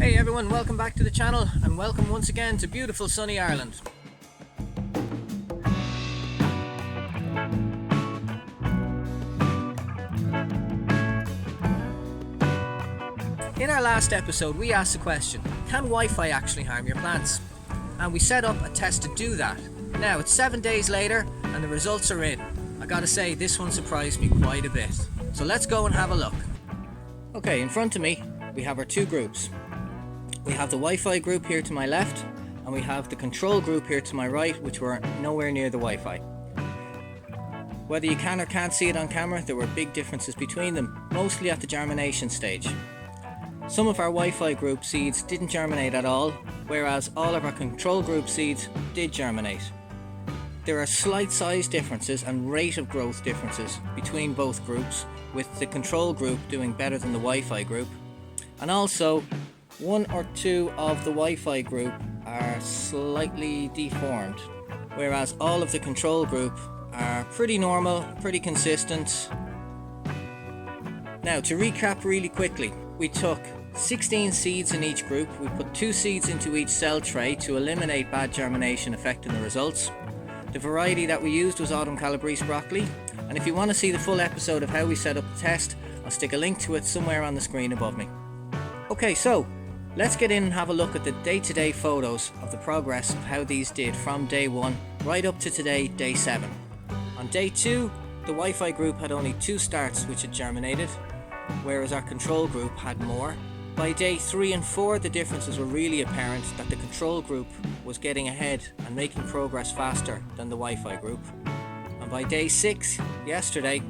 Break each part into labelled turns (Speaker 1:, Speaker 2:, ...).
Speaker 1: Hey everyone, welcome back to the channel and welcome once again to beautiful sunny Ireland. In our last episode we asked the question, can Wi-Fi actually harm your plants? And we set up a test to do that. Now it's 7 days later and the results are in. I gotta say, this one surprised me quite a bit. So let's go and have a look. Okay, in front of me we have our two groups. We have the Wi-Fi group here to my left and we have the control group here to my right, which were nowhere near the Wi-Fi. Whether you can or can't see it on camera, there were big differences between them, mostly at the germination stage. Some of our Wi-Fi group seeds didn't germinate at all, whereas all of our control group seeds did germinate. There are slight size differences and rate of growth differences between both groups, with the control group doing better than the Wi-Fi group. And also, one or two of the Wi-Fi group are slightly deformed, whereas all of the control group are pretty normal, pretty consistent. Now to recap really quickly, we took 16 seeds in each group, we put 2 seeds into each cell tray to eliminate bad germination affecting the results. The variety that we used was Autumn Calabrese broccoli, and if you want to see the full episode of how we set up the test, I'll stick a link to it somewhere on the screen above me. Okay, so let's get in and have a look at the day-to-day photos of the progress of how these did from day 1 right up to today, day 7. On day 2, the Wi-Fi group had only 2 starts which had germinated, whereas our control group had more. By day 3 and 4, the differences were really apparent that the control group was getting ahead and making progress faster than the Wi-Fi group. And by day 6, yesterday,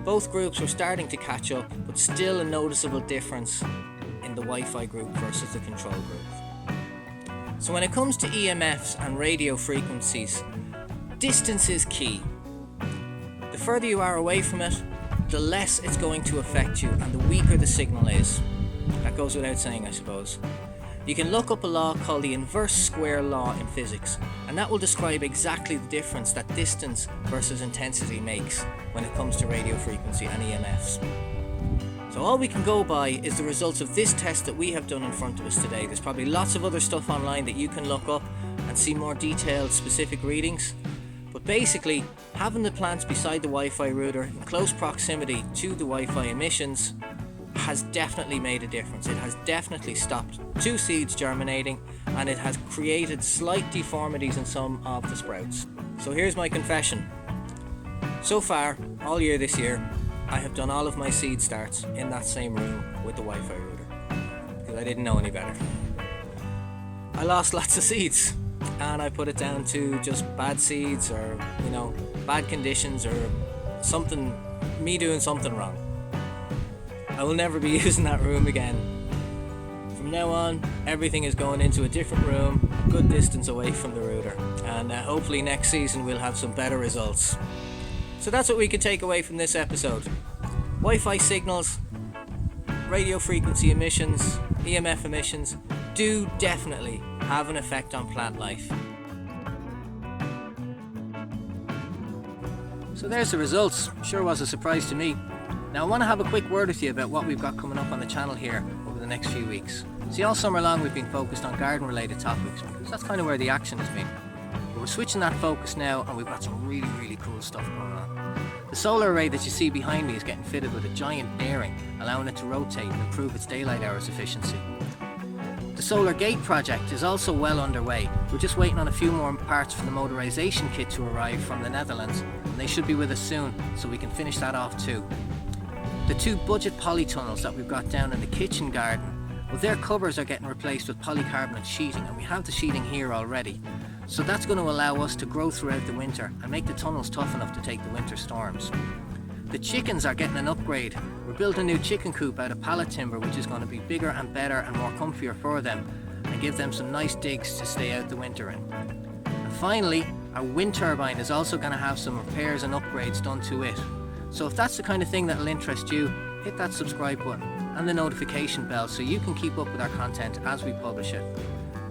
Speaker 1: both groups were starting to catch up, but still a noticeable difference in the Wi-Fi group versus the control group. So when it comes to EMFs and radio frequencies, distance is key. The further you are away from it, the less it's going to affect you and the weaker the signal is. That goes without saying, I suppose. You can look up a law called the inverse square law in physics, and that will describe exactly the difference that distance versus intensity makes when it comes to radio frequency and EMFs. So all we can go by is the results of this test that we have done in front of us today. There's probably lots of other stuff online that you can look up and see more detailed specific readings. But basically, having the plants beside the Wi-Fi router in close proximity to the Wi-Fi emissions has definitely made a difference. It has definitely stopped 2 seeds germinating and it has created slight deformities in some of the sprouts. So here's my confession. So far, all year this year, I have done all of my seed starts in that same room with the Wi-Fi router because I didn't know any better. I lost lots of seeds and I put it down to just bad seeds or, bad conditions or something, me doing something wrong. I will never be using that room again. From now on, everything is going into a different room, a good distance away from the router, and hopefully next season we'll have some better results. So that's what we could take away from this episode. Wi-Fi signals, radio frequency emissions, EMF emissions do definitely have an effect on plant life. So there's the results. Sure was a surprise to me. Now I want to have a quick word with you about what we've got coming up on the channel here over the next few weeks. See, all summer long we've been focused on garden related topics because that's kind of where the action has been. But we're switching that focus now and we've got some really cool stuff going on. The solar array that you see behind me is getting fitted with a giant bearing, allowing it to rotate and improve its daylight hours efficiency. The solar gate project is also well underway. We're just waiting on a few more parts for the motorization kit to arrive from the Netherlands, and they should be with us soon so we can finish that off too. The 2 budget polytunnels that we've got down in the kitchen garden, well, their covers are getting replaced with polycarbonate sheeting, and we have the sheeting here already. So that's going to allow us to grow throughout the winter and make the tunnels tough enough to take the winter storms. The chickens are getting an upgrade. We're building a new chicken coop out of pallet timber, which is going to be bigger and better and more comfier for them and give them some nice digs to stay out the winter in. And finally, our wind turbine is also going to have some repairs and upgrades done to it. So if that's the kind of thing that will interest you, hit that subscribe button and the notification bell so you can keep up with our content as we publish it.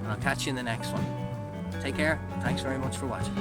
Speaker 1: And I'll catch you in the next one. Take care. Thanks very much for watching.